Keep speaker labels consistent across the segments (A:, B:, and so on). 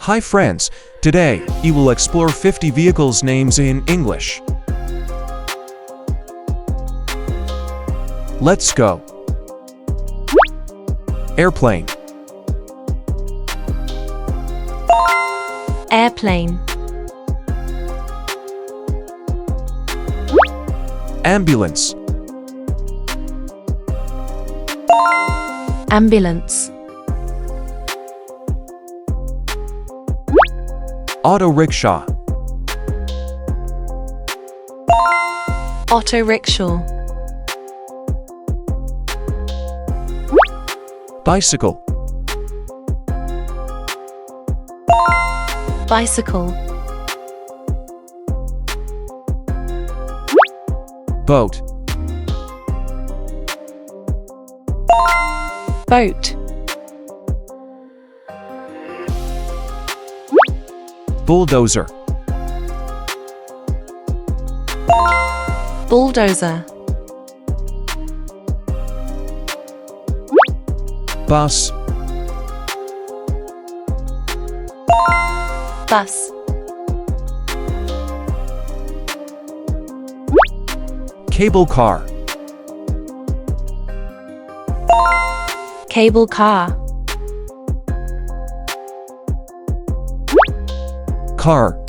A: Hi friends, today, we will explore 50 vehicles names in English. Let's go. Airplane,
B: Airplane.
A: ambulance,
B: Ambulance.
A: auto rickshaw,
B: Auto rickshaw.
A: bicycle,
B: Bicycle.
A: boat,
B: Boat.
A: bulldozer,
B: Bulldozer.
A: bus,
B: Bus.
A: cable car,
B: Cable car.
A: car,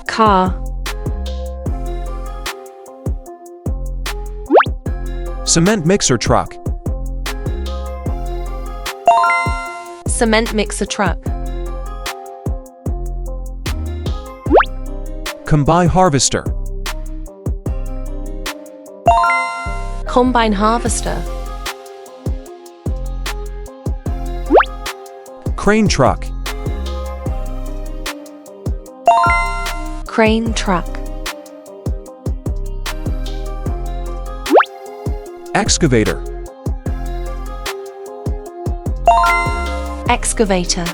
B: Car.
A: cement mixer truck,
B: Cement mixer truck.
A: combine harvester,
B: Combine harvester.
A: crane truck,
B: Crane truck.
A: excavator,
B: Excavator.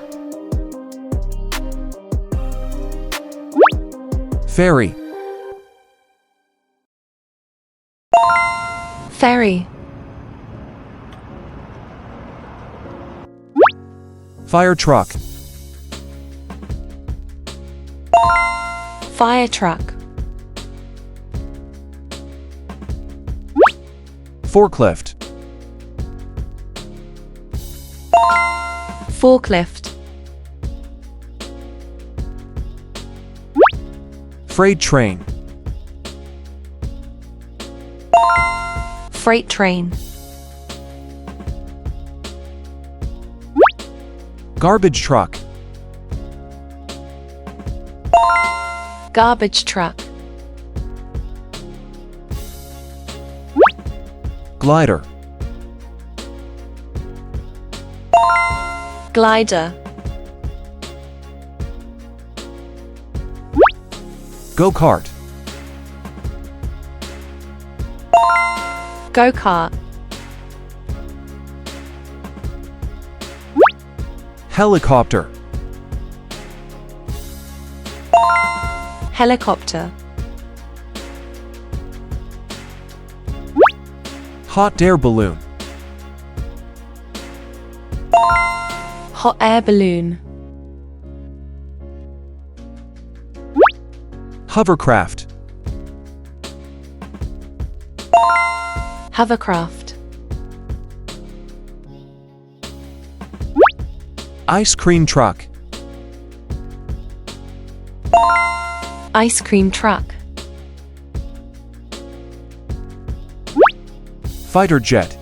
A: ferry,
B: Ferry.
A: fire truck,
B: Fire truck.
A: forklift,
B: Forklift.
A: freight train,
B: Freight train.
A: garbage truck,
B: Garbage truck.
A: glider,
B: Glider.
A: go-kart,
B: Go-kart.
A: helicopter,
B: Helicopter.
A: hot air balloon,
B: Hot air balloon.
A: hovercraft,
B: Hovercraft.
A: ice cream truck,
B: Ice cream truck.
A: fighter jet,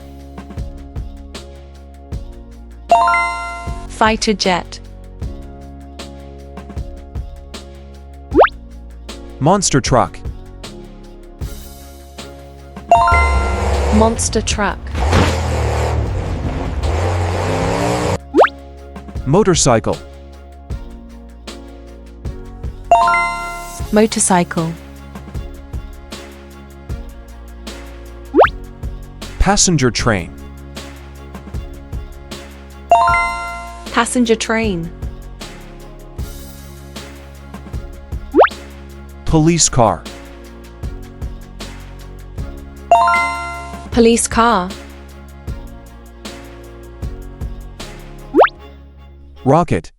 B: Fighter jet.
A: monster truck,
B: Monster truck.
A: motorcycle,
B: Motorcycle.
A: passenger train,
B: Passenger train.
A: police car,
B: Police car.
A: Rocket.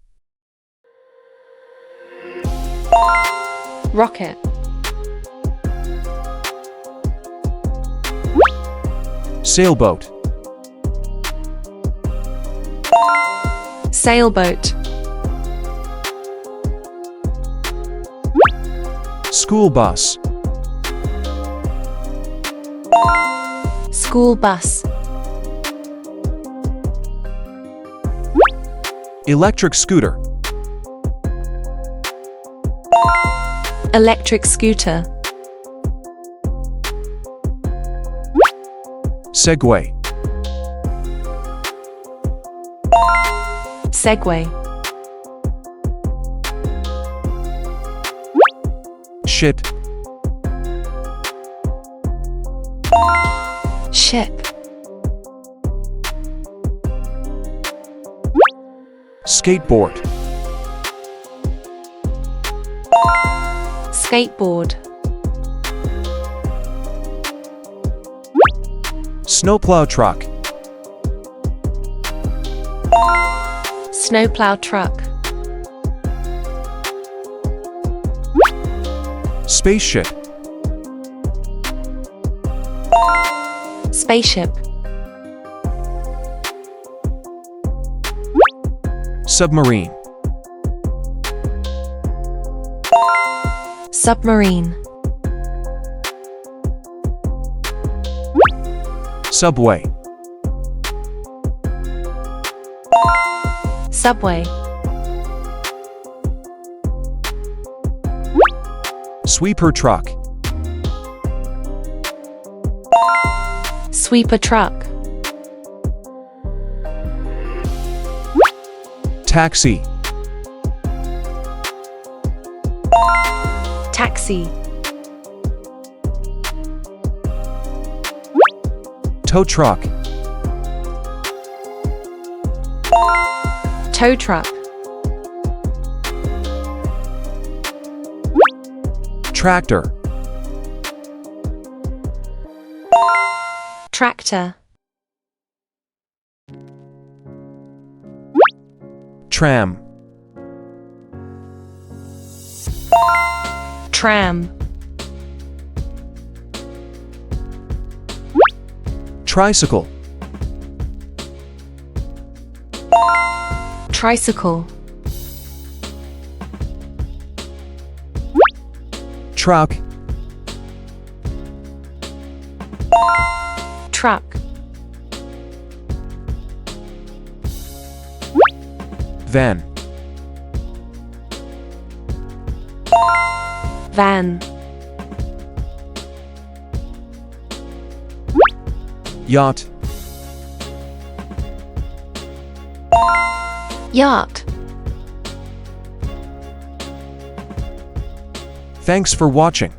B: Rocket.
A: Sailboat.
B: Sailboat.
A: School bus.
B: School bus.
A: Electric scooter.
B: Electric scooter.
A: Segway.
B: Segway.
A: Ship.
B: Ship.
A: Skateboard.
B: Skateboard.
A: Snowplow truck.
B: Snowplow truck.
A: Spaceship.
B: Spaceship.
A: Submarine.
B: Submarine.
A: Subway.
B: Subway.
A: Sweeper truck.
B: Sweeper truck.
A: Taxi.
B: Taxi.
A: Tow truck.
B: Tow truck.
A: Tractor.
B: Tractor.
A: Tram.
B: Tram.
A: Tricycle.
B: Tricycle.
A: Truck.
B: Truck.
A: Van.
B: Van.
A: Yacht.
B: Yacht.
A: Thanks for watching.